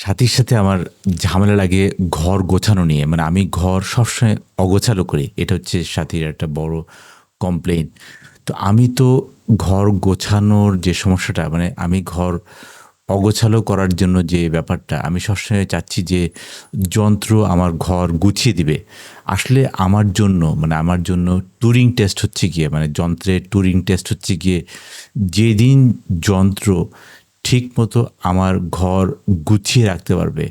সাথীর সাথে আমার ঝামেলা লাগে ঘর গোছানো নিয়ে। মানে আমি ঘর সবসময় অগোছালো করি। এটা হচ্ছে সাথীর একটা বড় কমপ্লেইন। তো আমি তো ঘর গোছানোর যে সমস্যাটা মানে আমি ঘর অগোছালো করার জন্য যে ব্যাপারটা আমি সবসময় চাচ্ছি যে যন্ত্র আমার ঘর গুছিয়ে দিবে। আসলে আমার জন্য মানে আমার জন্য টুরিং টেস্ট হচ্ছে গিয়ে মানে যন্ত্রের টুরিং টেস্ট হচ্ছে গিয়ে যেদিন যন্ত্র ঠিকমতো আমার ঘর গুছিয়ে রাখতে পারবে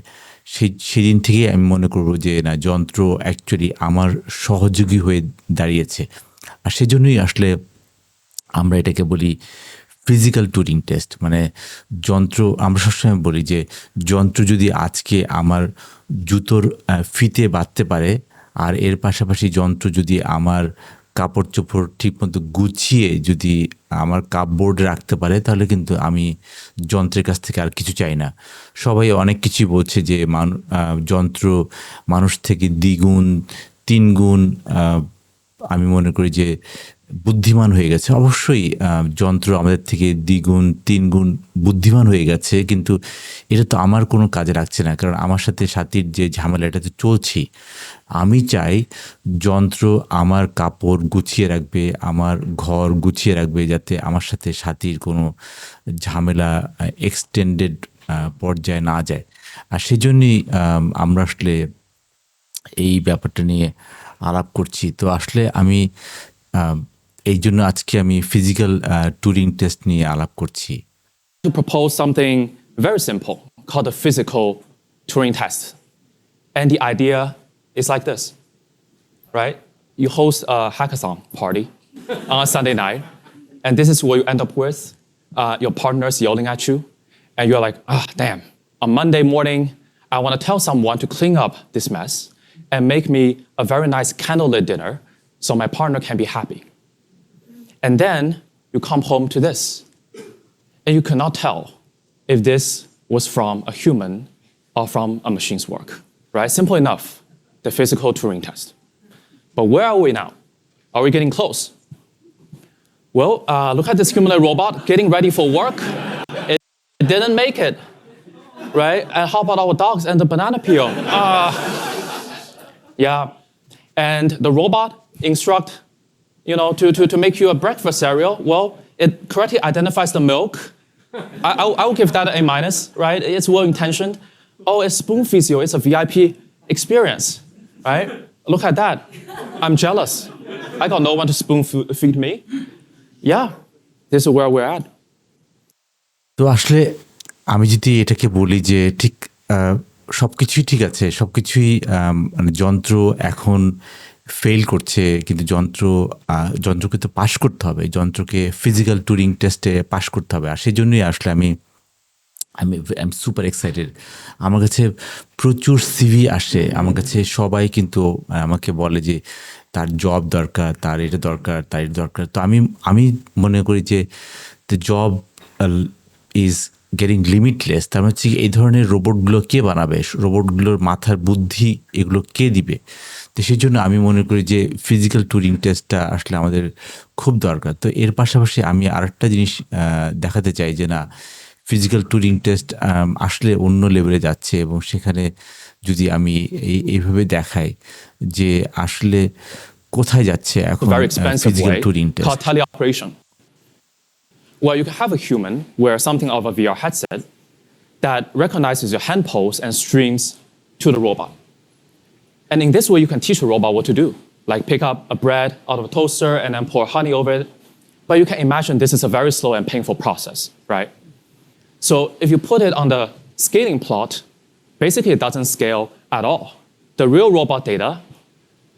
সেদিন থেকেই আমি মনে করব যে না যন্ত্র অ্যাকচুয়ালি আমার সহযোগী হয়ে দাঁড়িয়েছে। আর সেজন্যই আসলে আমরা এটাকে বলি ফিজিক্যাল টুরিং টেস্ট। মানে যন্ত্র আমরা সবসময় বলি যে যন্ত্র যদি আজকে আমার জুতোর ফিতে বাঁধতে পারে আর এর পাশাপাশি যন্ত্র যদি আমার কাপড় চোপড় ঠিকমতো গুছিয়ে যদি আমার কাপবোর্ডে রাখতে পারে তাহলে কিন্তু আমি যন্ত্রের কাছ থেকে আর কিছু চাই না। সবাই অনেক কিছুই বলছে যে যন্ত্র মানুষ থেকে দ্বিগুণ তিনগুণ আমি মনে করি যে বুদ্ধিমান হয়ে গেছে। অবশ্যই যন্ত্র আমাদের থেকে দ্বিগুণ তিনগুণ বুদ্ধিমান হয়ে গেছে, কিন্তু এটা তো আমার কোনো কাজে লাগছে না, কারণ আমার সাথে সাথীর যে ঝামেলা এটা তো চলছি। আমি চাই যন্ত্র আমার কাপড় গুছিয়ে রাখবে, আমার ঘর গুছিয়ে রাখবে, যাতে আমার সাথে সাথীর কোনো ঝামেলা এক্সটেন্ডেড পর্যায়ে না যায়। আর সেজন্যই আমরা আসলে এই ব্যাপারটা নিয়ে আলাপ করছি। তো আসলে আমি এই জন্য আজকে আমি ফিজিক্যাল টুরিং টেস্ট নিয়ে আলাপ করছি। To propose something very simple called the physical Turing test. And the idea is like this, right? You host a hackathon party on a Sunday night, and this is what you end up with. Your partner's yelling at you, and you're like, damn, on Monday morning, I want to tell someone to clean up this mess and make me a very nice candlelit dinner so my partner can be happy. And then you come home to this. And you cannot tell if this was from a human or from a machine's work, right? Simple enough, the physical Turing test. But where are we now? Are we getting close? Well, look at this humanoid robot getting ready for work. It didn't make it, right? And how about our dogs and the banana peel? Yeah, and the robot instruct, to make you a breakfast cereal. Well, it correctly identifies the milk. I will give that an A-, right? It's well-intentioned. Oh, it spoon feeds you. It's a VIP experience, right? Look at that. I'm jealous. I got no one to spoon feed me. Yeah, this is where we're at. তো আসলে আমি যদি এটাকে বলি যে ঠিক সব কিছুই ঠিক আছে, সব কিছুই মানে যন্ত্র এখন ফেল করছে, কিন্তু যন্ত্রকে তো পাশ করতে হবে, যন্ত্রকে ফিজিক্যাল টুরিং টেস্টে পাশ করতে হবে। আর সেই জন্যই আসলে আমি সুপার এক্সাইটেড। আমার কাছে প্রচুর সিভি আসে, আমার কাছে সবাই কিন্তু আমাকে বলে যে তার জব দরকার, তার এটা দরকার, তার এটা দরকার। তো আমি মনে করি যে the job is getting limitless. তার হচ্ছে এই ধরনের রোবটগুলো কে বানাবে, রোবটগুলোর মাথার বুদ্ধি এগুলো কে দিবে? তো সেই জন্য আমি মনে করি যে ফিজিক্যাল টুরিং টেস্টটা আসলে আমাদের খুব দরকার। তো এর পাশাপাশি আমি আরেকটা জিনিস দেখাতে চাই যে না, ফিজিক্যাল টুরিং টেস্ট আসলে অন্য লেভেলে যাচ্ছে, এবং সেখানে যদি আমি এইভাবে দেখাই যে আসলে কোথায় যাচ্ছে এখন physical Turing test. Called teleoperation. Well, you can have a human wear something of a VR headset that recognizes your hand pose and streams to the robot. And in this way, you can teach the robot what to do, like pick up a bread out of a toaster and then pour honey over it. But you can imagine this is a very slow and painful process, right? So if you put it on the scaling plot, basically it doesn't scale at all. The real robot data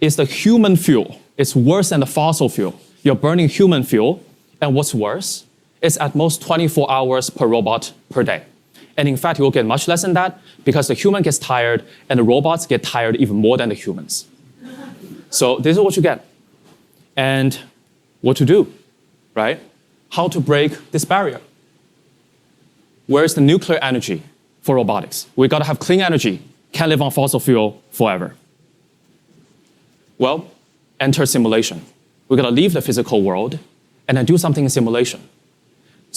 is the human fuel. It's worse than the fossil fuel. You're burning human fuel, and what's worse, it's at most 24 hours per robot per day. And in fact, you will get much less than that because the human gets tired and the robots get tired even more than the humans. So this is what you get. And what to do, right? How to break this barrier. Where is the nuclear energy for robotics? We gotta have clean energy. Can't live on fossil fuel forever. Well, enter simulation. We gotta leave the physical world and then do something in simulation.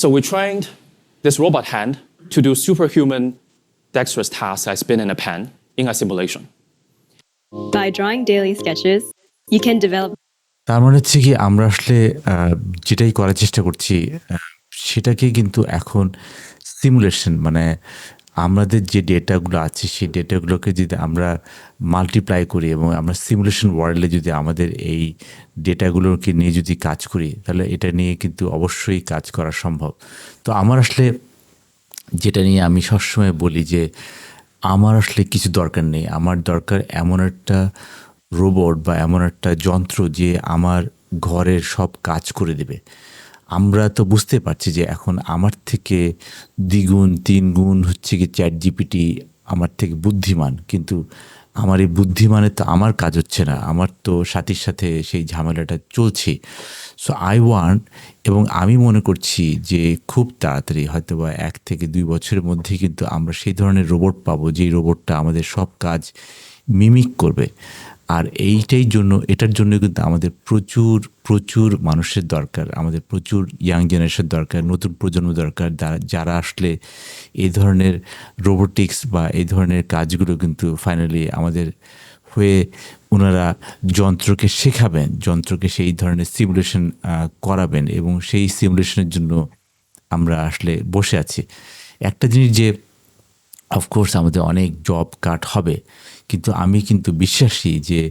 So we trained this robot hand to do superhuman dexterous task as pen and a pen in a simulation. By drawing daily sketches, you can develop তার মানে হচ্ছে কি আমরা আসলে যেটাই করার চেষ্টা করছি সেটাকে কিন্তু এখন সিমুলেশন মানে আমাদের যে ডেটাগুলো আছে সেই ডেটাগুলোকে যদি আমরা মাল্টিপ্লাই করি এবং আমরা সিমুলেশন ওয়ার্ল্ডে যদি আমাদের এই ডেটাগুলোকে নিয়ে যদি কাজ করি তাহলে এটা নিয়ে কিন্তু অবশ্যই কাজ করা সম্ভব। তো আমার আসলে যেটা নিয়ে আমি সবসময় বলি যে আমার আসলে কিছু দরকার নেই, আমার দরকার এমন একটা রোবট বা এমন একটা যন্ত্র যে আমার ঘরের সব কাজ করে দেবে। আমরা তো বুঝতে পারছি যে এখন আমার থেকে দ্বিগুণ তিনগুণ হচ্ছে কি ChatGPT আমার থেকে বুদ্ধিমান, কিন্তু আমার এই বুদ্ধিমানে তো আমার কাজ হচ্ছে না, আমার তো সাথীর সাথে সেই ঝামেলাটা চলছে। সো আই ওয়ান্ট, এবং আমি মনে করছি যে খুব তাড়াতাড়ি হয়তো বা 1 থেকে 2 বছরের মধ্যে কিন্তু আমরা সেই ধরনের রোবট পাবো যেই রোবটটা আমাদের সব কাজ মিমিক করবে। আর এটার জন্য কিন্তু আমাদের প্রচুর মানুষের দরকার, আমাদের প্রচুর ইয়াং জেনারেশন দরকার, নতুন প্রজন্ম দরকার যারা আসলে এই ধরনের রোবোটিক্স বা এই ধরনের কাজগুলো কিন্তু ফাইনালি আমাদের হয়ে ওনারা যন্ত্রকে শেখাবেন, যন্ত্রকে সেই ধরনের সিমুলেশন করাবেন এবং সেই সিমুলেশনের জন্য আমরা আসলে বসে আছি। একটা জিনিস যে অফকোর্স আমাদের অনেক জব কাট হবে, কিন্তু আমি কিন্তু বিশ্বাসী যে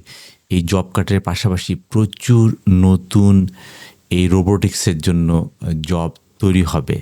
এই জব কাটের পাশাপাশি প্রচুর নতুন এই রোবোটিক্সের জন্য জব তৈরি হবে।